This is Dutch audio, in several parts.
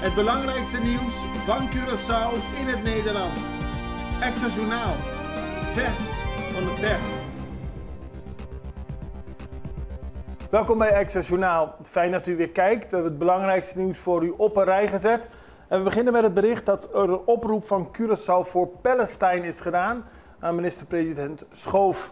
Het belangrijkste nieuws van Curaçao in het Nederlands. Extra Journaal. Vers van de pers. Welkom bij Extra Journaal. Fijn dat u weer kijkt. We hebben het belangrijkste nieuws voor u op een rij gezet. En we beginnen met het bericht dat er een oproep van Curaçao voor Palestijn is gedaan aan minister-president Schoof.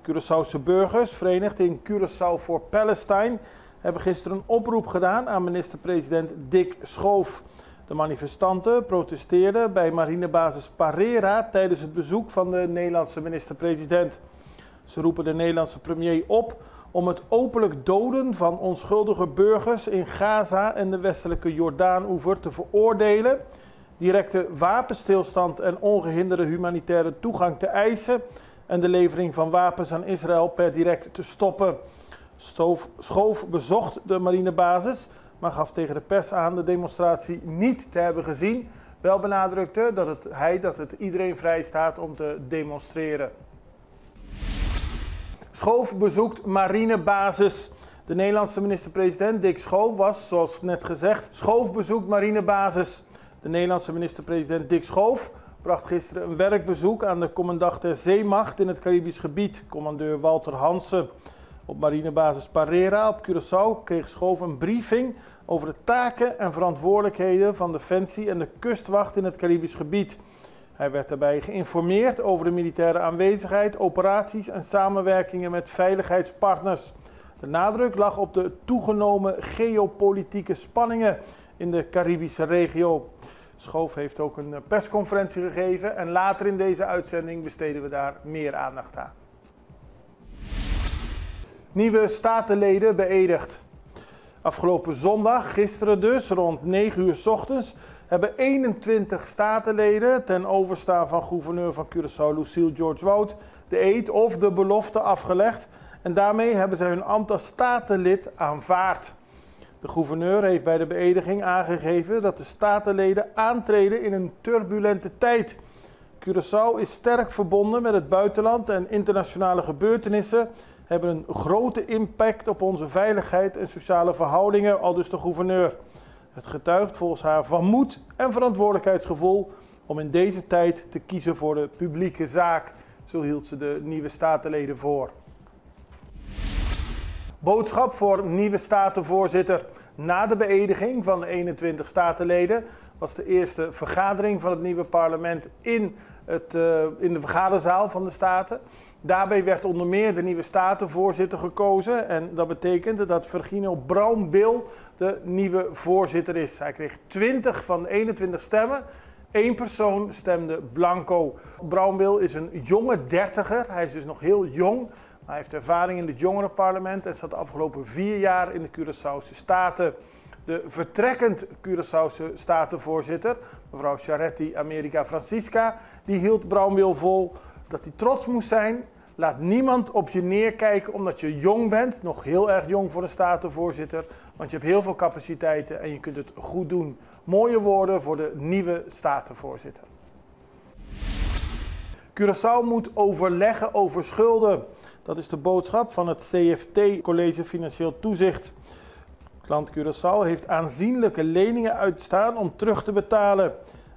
Curaçaose burgers, verenigd in Curaçao voor Palestijn, hebben gisteren een oproep gedaan aan minister-president Dick Schoof. De manifestanten protesteerden bij marinebasis Parera tijdens het bezoek van de Nederlandse minister-president. Ze roepen de Nederlandse premier op om het openlijk doden van onschuldige burgers in Gaza en de westelijke Jordaan-oever te veroordelen, directe wapenstilstand en ongehinderde humanitaire toegang te eisen en de levering van wapens aan Israël per direct te stoppen. Schoof bezocht de marinebasis, maar gaf tegen de pers aan de demonstratie niet te hebben gezien. Wel benadrukte dat het iedereen vrij staat om te demonstreren. Schoof bezoekt marinebasis. De Nederlandse minister-president Dick Schoof was, zoals net gezegd, Schoof bezoekt marinebasis. De Nederlandse minister-president Dick Schoof bracht gisteren een werkbezoek aan de commandant der zeemacht in het Caribisch gebied, commandeur Walter Hansen. Op marinebasis Parera op Curaçao kreeg Schoof een briefing over de taken en verantwoordelijkheden van Defensie en de kustwacht in het Caribisch gebied. Hij werd daarbij geïnformeerd over de militaire aanwezigheid, operaties en samenwerkingen met veiligheidspartners. De nadruk lag op de toegenomen geopolitieke spanningen in de Caribische regio. Schoof heeft ook een persconferentie gegeven en later in deze uitzending besteden we daar meer aandacht aan. Nieuwe statenleden beëdigd. Afgelopen zondag, gisteren dus, rond 9 uur 's ochtends, hebben 21 statenleden ten overstaan van gouverneur van Curaçao Lucille George Wout de eed of de belofte afgelegd en daarmee hebben zij hun ambt als statenlid aanvaard. De gouverneur heeft bij de beëdiging aangegeven dat de statenleden aantreden in een turbulente tijd. Curaçao is sterk verbonden met het buitenland en internationale gebeurtenissen hebben een grote impact op onze veiligheid en sociale verhoudingen, aldus de gouverneur. Het getuigt volgens haar van moed en verantwoordelijkheidsgevoel om in deze tijd te kiezen voor de publieke zaak. Zo hield ze de nieuwe statenleden voor. Boodschap voor nieuwe statenvoorzitter. Na de beëdiging van de 21 statenleden was de eerste vergadering van het nieuwe parlement in de vergaderzaal van de Staten. Daarbij werd onder meer de nieuwe statenvoorzitter gekozen en dat betekent dat Virginio Braunbil de nieuwe voorzitter is. Hij kreeg 20 van de 21 stemmen. 1 persoon stemde blanco. Braunbil is een jonge dertiger, hij is dus nog heel jong. Hij heeft ervaring in het jongerenparlement en zat de afgelopen 4 jaar in de Curaçaose Staten. De vertrekkend Curaçaose statenvoorzitter, mevrouw Charetti America Francisca, die hield Braunbil vol dat hij trots moest zijn. Laat niemand op je neerkijken omdat je jong bent, nog heel erg jong voor een statenvoorzitter, want je hebt heel veel capaciteiten en je kunt het goed doen. Mooie woorden voor de nieuwe statenvoorzitter. Curaçao moet overleggen over schulden. Dat is de boodschap van het CFT, College Financieel Toezicht. Het land Curaçao heeft aanzienlijke leningen uitstaan om terug te betalen.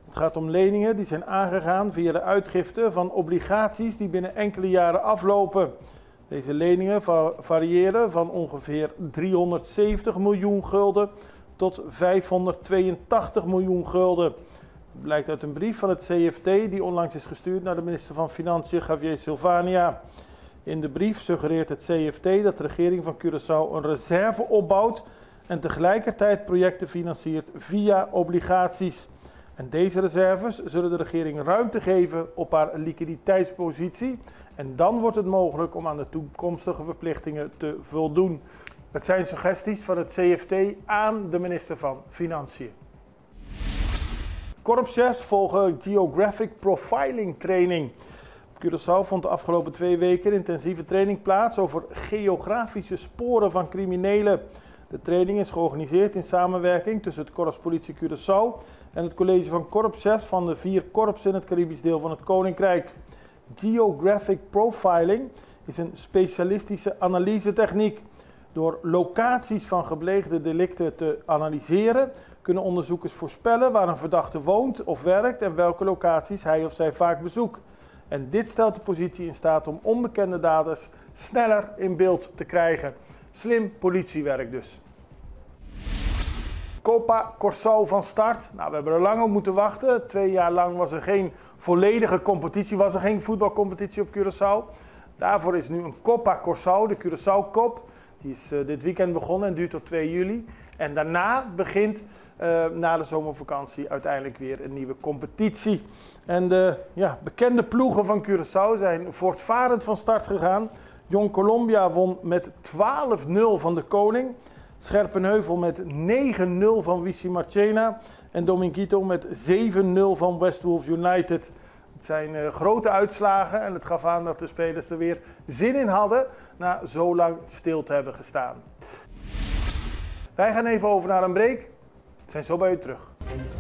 Het gaat om leningen die zijn aangegaan via de uitgifte van obligaties die binnen enkele jaren aflopen. Deze leningen variëren van ongeveer 370 miljoen gulden tot 582 miljoen gulden. Dat blijkt uit een brief van het CFT die onlangs is gestuurd naar de minister van Financiën Javier Silvania. In de brief suggereert het CFT dat de regering van Curaçao een reserve opbouwt en tegelijkertijd projecten financiert via obligaties. En deze reserves zullen de regering ruimte geven op haar liquiditeitspositie en dan wordt het mogelijk om aan de toekomstige verplichtingen te voldoen. Het zijn suggesties van het CFT aan de minister van Financiën. Korpschefs volgen Geographic Profiling training. Op Curaçao vond de afgelopen 2 weken intensieve training plaats over geografische sporen van criminelen. De training is georganiseerd in samenwerking tussen het Korps Politie Curaçao en het college van korpschefs van de 4 korpsen in het Caribisch deel van het Koninkrijk. Geographic Profiling is een specialistische analysetechniek. Door locaties van gepleegde delicten te analyseren, kunnen onderzoekers voorspellen waar een verdachte woont of werkt en welke locaties hij of zij vaak bezoekt. En dit stelt de politie in staat om onbekende daders sneller in beeld te krijgen. Slim politiewerk dus. Copa Curaçao van start. Nou, we hebben er lang op moeten wachten. 2 jaar lang was er geen volledige competitie, was er geen voetbalcompetitie op Curaçao. Daarvoor is nu een Copa Curaçao, de Curaçao Cup. Die is dit weekend begonnen en duurt tot 2 juli. En daarna begint na de zomervakantie uiteindelijk weer een nieuwe competitie. En de bekende ploegen van Curaçao zijn voortvarend van start gegaan. Jong Colombia won met 12-0 van de Koning. Scherpenheuvel met 9-0 van Wichi Marchena. En Dominguito met 7-0 van Westwolf United. Het zijn grote uitslagen en het gaf aan dat de spelers er weer zin in hadden na zo lang stil te hebben gestaan. Wij gaan even over naar een break. We zijn zo bij u terug.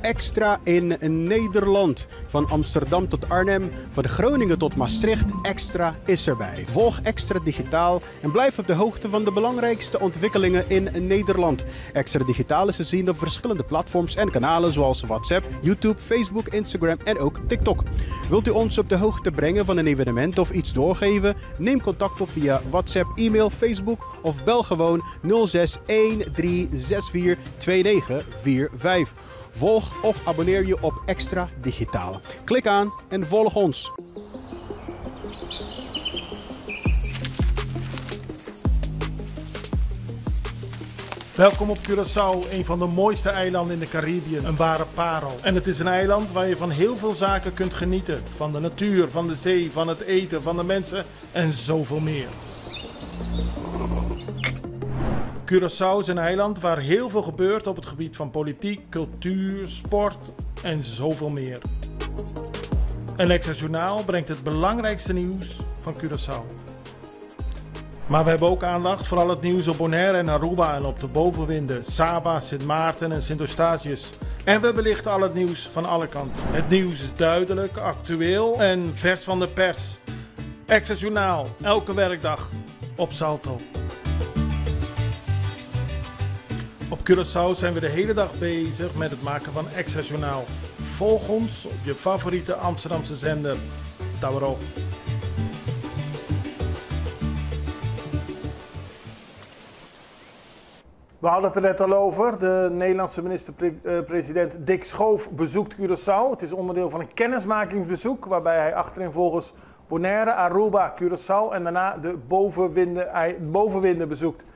Extra in Nederland. Van Amsterdam tot Arnhem, van Groningen tot Maastricht, Extra is erbij. Volg Extra Digitaal en blijf op de hoogte van de belangrijkste ontwikkelingen in Nederland. Extra Digitaal is te zien op verschillende platforms en kanalen zoals WhatsApp, YouTube, Facebook, Instagram en ook TikTok. Wilt u ons op de hoogte brengen van een evenement of iets doorgeven? Neem contact op via WhatsApp, e-mail, Facebook of bel gewoon 06 1364 2945. Volg of abonneer je op Extra Digitaal. Klik aan en volg ons. Welkom op Curaçao, een van de mooiste eilanden in de Caribiën. Een ware parel. En het is een eiland waar je van heel veel zaken kunt genieten. Van de natuur, van de zee, van het eten, van de mensen en zoveel meer. Curaçao is een eiland waar heel veel gebeurt op het gebied van politiek, cultuur, sport en zoveel meer. En Extra Journaal brengt het belangrijkste nieuws van Curaçao. Maar we hebben ook aandacht voor al het nieuws op Bonaire en Aruba en op de bovenwinden, Saba, Sint Maarten en Sint Eustatius. En we belichten al het nieuws van alle kanten. Het nieuws is duidelijk, actueel en vers van de pers. Extra Journaal, elke werkdag op Salto. Op Curaçao zijn we de hele dag bezig met het maken van Extra Journaal. Volg ons op je favoriete Amsterdamse zender, Tauro. We hadden het er net al over. De Nederlandse minister-president Dick Schoof bezoekt Curaçao. Het is onderdeel van een kennismakingsbezoek waarbij hij achtereenvolgens Bonaire, Aruba, Curaçao en daarna de bovenwinden bezoekt.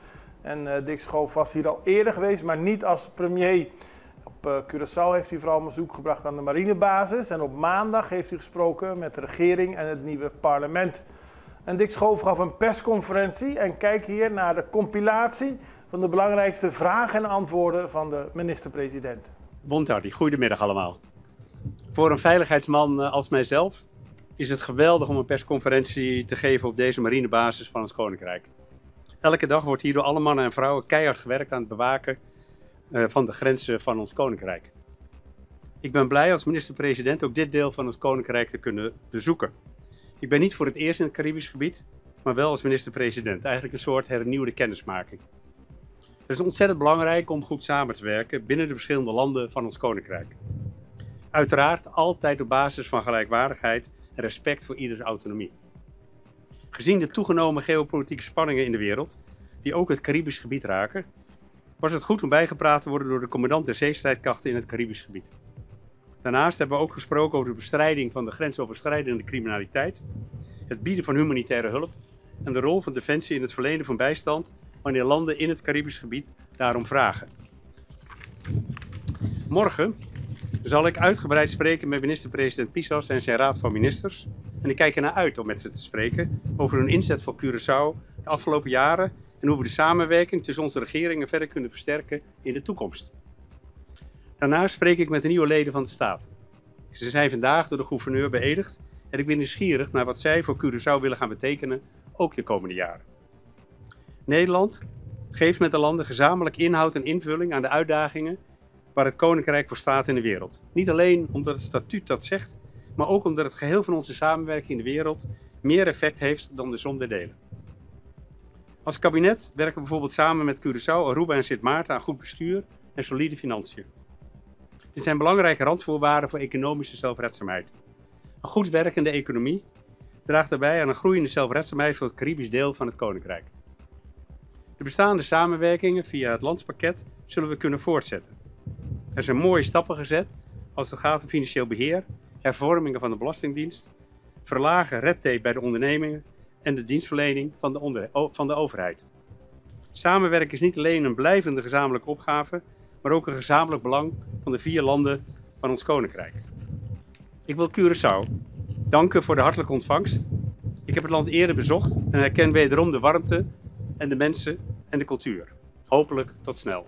En Dick Schoof was hier al eerder geweest, maar niet als premier. Op Curaçao heeft hij vooral een bezoek gebracht aan de marinebasis. En op maandag heeft hij gesproken met de regering en het nieuwe parlement. En Dick Schoof gaf een persconferentie en kijk hier naar de compilatie van de belangrijkste vragen en antwoorden van de minister-president. Bontardi, goedemiddag allemaal. Voor een veiligheidsman als mijzelf is het geweldig om een persconferentie te geven op deze marinebasis van het Koninkrijk. Elke dag wordt hier door alle mannen en vrouwen keihard gewerkt aan het bewaken van de grenzen van ons Koninkrijk. Ik ben blij als minister-president ook dit deel van het Koninkrijk te kunnen bezoeken. Ik ben niet voor het eerst in het Caribisch gebied, maar wel als minister-president. Eigenlijk een soort hernieuwde kennismaking. Het is ontzettend belangrijk om goed samen te werken binnen de verschillende landen van ons Koninkrijk. Uiteraard altijd op basis van gelijkwaardigheid en respect voor ieders autonomie. Gezien de toegenomen geopolitieke spanningen in de wereld, die ook het Caribisch gebied raken, was het goed om bijgepraat te worden door de commandant der zeestrijdkrachten in het Caribisch gebied. Daarnaast hebben we ook gesproken over de bestrijding van de grensoverschrijdende criminaliteit, het bieden van humanitaire hulp en de rol van Defensie in het verlenen van bijstand wanneer landen in het Caribisch gebied daarom vragen. Morgen zal ik uitgebreid spreken met minister-president Pisas en zijn raad van ministers. En ik kijk ernaar uit om met ze te spreken over hun inzet voor Curaçao de afgelopen jaren en hoe we de samenwerking tussen onze regeringen verder kunnen versterken in de toekomst. Daarnaast spreek ik met de nieuwe leden van de Staat. Ze zijn vandaag door de gouverneur beëdigd en ik ben nieuwsgierig naar wat zij voor Curaçao willen gaan betekenen, ook de komende jaren. Nederland geeft met de landen gezamenlijk inhoud en invulling aan de uitdagingen waar het Koninkrijk voor staat in de wereld. Niet alleen omdat het statuut dat zegt, maar ook omdat het geheel van onze samenwerking in de wereld meer effect heeft dan de som der delen. Als kabinet werken we bijvoorbeeld samen met Curaçao, Aruba en Sint Maarten aan goed bestuur en solide financiën. Dit zijn belangrijke randvoorwaarden voor economische zelfredzaamheid. Een goed werkende economie draagt daarbij aan een groeiende zelfredzaamheid voor het Caribisch deel van het Koninkrijk. De bestaande samenwerkingen via het landspakket zullen we kunnen voortzetten. Er zijn mooie stappen gezet als het gaat om financieel beheer, hervormingen van de Belastingdienst, verlagen red tape bij de ondernemingen en de dienstverlening van de overheid. Samenwerken is niet alleen een blijvende gezamenlijke opgave, maar ook een gezamenlijk belang van de 4 landen van ons Koninkrijk. Ik wil Curaçao danken voor de hartelijke ontvangst. Ik heb het land eerder bezocht en herken wederom de warmte en de mensen en de cultuur. Hopelijk tot snel.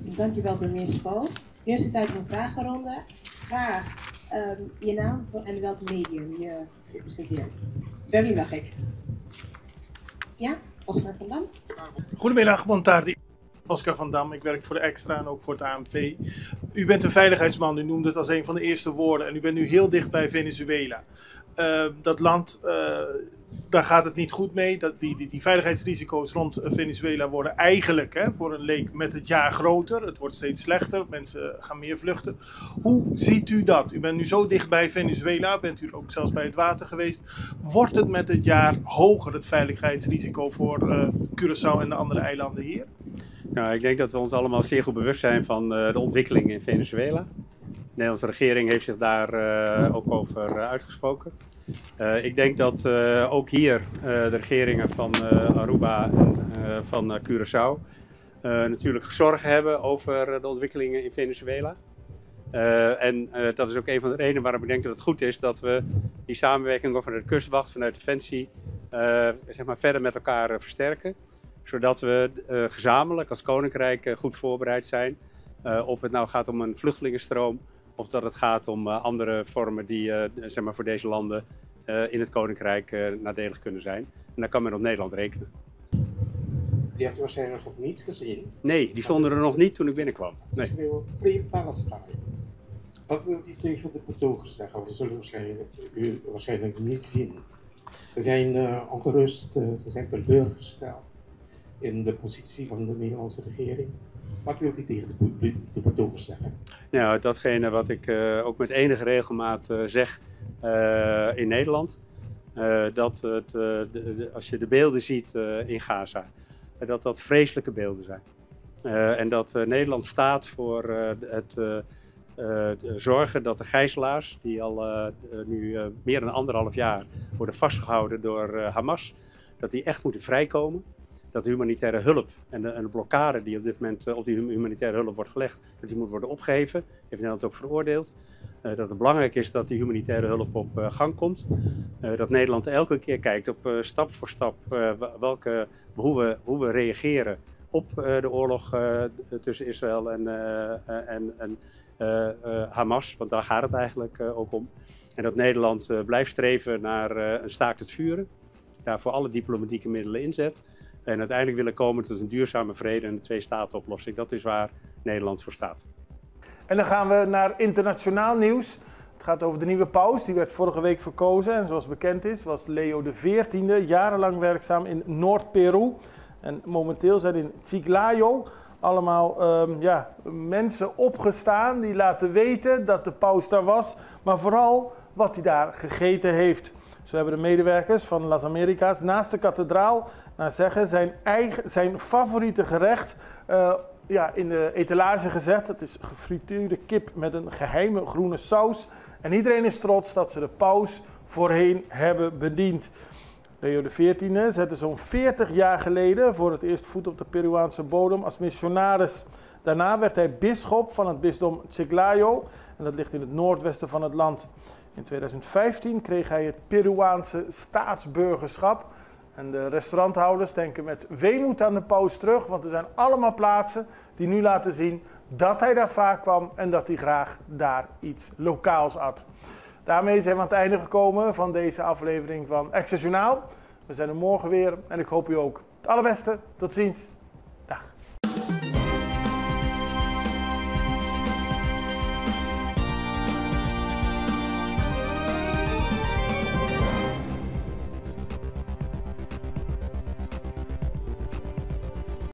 Dankjewel, burgemeester Paul. Nu is het tijd voor een vragenronde. Graag je naam en welk medium je representeert. Bij wie mag ik? Ja, Oscar van Dam. Goedemiddag, Montardi. Oscar van Dam, ik werk voor de Extra en ook voor het ANP. U bent een veiligheidsman, u noemde het als een van de eerste woorden. En u bent nu heel dicht bij Venezuela. Dat land, daar gaat het niet goed mee. Die veiligheidsrisico's rond Venezuela worden eigenlijk voor een leek met het jaar groter. Het wordt steeds slechter, mensen gaan meer vluchten. Hoe ziet u dat? U bent nu zo dicht bij Venezuela, bent u ook zelfs bij het water geweest. Wordt het met het jaar hoger, het veiligheidsrisico voor Curaçao en de andere eilanden hier? Nou, ik denk dat we ons allemaal zeer goed bewust zijn van de ontwikkeling in Venezuela. De Nederlandse regering heeft zich daar ook over uitgesproken. Ik denk dat ook hier de regeringen van Aruba en van Curaçao natuurlijk zorgen hebben over de ontwikkelingen in Venezuela. En dat is ook een van de redenen waarom ik denk dat het goed is dat we die samenwerking over de kustwacht vanuit Defensie zeg maar verder met elkaar versterken. Zodat we gezamenlijk als Koninkrijk goed voorbereid zijn. Of het nou gaat om een vluchtelingenstroom of dat het gaat om andere vormen die zeg maar voor deze landen in het Koninkrijk nadelig kunnen zijn. En daar kan men op Nederland rekenen. Die hebt u waarschijnlijk nog niet gezien. Nee, die stonden er nog niet toen ik binnenkwam. Nee. Het is weer Free Palestine. Wat wilt u tegen de betogers zeggen? Dat zullen u waarschijnlijk niet zien. Ze zijn ongerust, ze zijn teleurgesteld in de positie van de Nederlandse regering. Wat wilt u tegen de betogers zeggen? Nou, datgene wat ik ook met enige regelmaat zeg in Nederland. Dat als je de beelden ziet in Gaza, dat vreselijke beelden zijn. En dat Nederland staat voor het zorgen dat de gijzelaars, die al nu meer dan 1,5 jaar worden vastgehouden door Hamas, dat die echt moeten vrijkomen. Dat de humanitaire hulp en de blokkade die op dit moment op die humanitaire hulp wordt gelegd, dat die moet worden opgeheven. Heeft Nederland ook veroordeeld. Dat het belangrijk is dat die humanitaire hulp op gang komt. Dat Nederland elke keer kijkt op stap voor stap hoe we reageren op de oorlog tussen Israël en Hamas. Want daar gaat het eigenlijk ook om. En dat Nederland blijft streven naar een staakt het vuren. Daarvoor alle diplomatieke middelen inzet. En uiteindelijk willen komen tot een duurzame vrede en de 2-statenoplossing. Dat is waar Nederland voor staat. En dan gaan we naar internationaal nieuws. Het gaat over de nieuwe paus. Die werd vorige week verkozen. En zoals bekend is, was Leo XIV jarenlang werkzaam in Noord-Peru. En momenteel zijn in Chiclayo allemaal mensen opgestaan die laten weten dat de paus daar was. Maar vooral wat hij daar gegeten heeft. Zo hebben de medewerkers van Las Americas naast de kathedraal naar zeggen zijn favoriete gerecht in de etalage gezet. Het is gefrituurde kip met een geheime groene saus. En iedereen is trots dat ze de paus voorheen hebben bediend. Leo XIV zette zo'n 40 jaar geleden voor het eerst voet op de Peruaanse bodem als missionaris. Daarna werd hij bisschop van het bisdom Chiclayo. En dat ligt in het noordwesten van het land. In 2015 kreeg hij het Peruaanse staatsburgerschap. En de restauranthouders denken met weemoed aan de paus terug, want er zijn allemaal plaatsen die nu laten zien dat hij daar vaak kwam en dat hij graag daar iets lokaals at. Daarmee zijn we aan het einde gekomen van deze aflevering van Extra Journaal. We zijn er morgen weer en ik hoop u ook. Het allerbeste, tot ziens.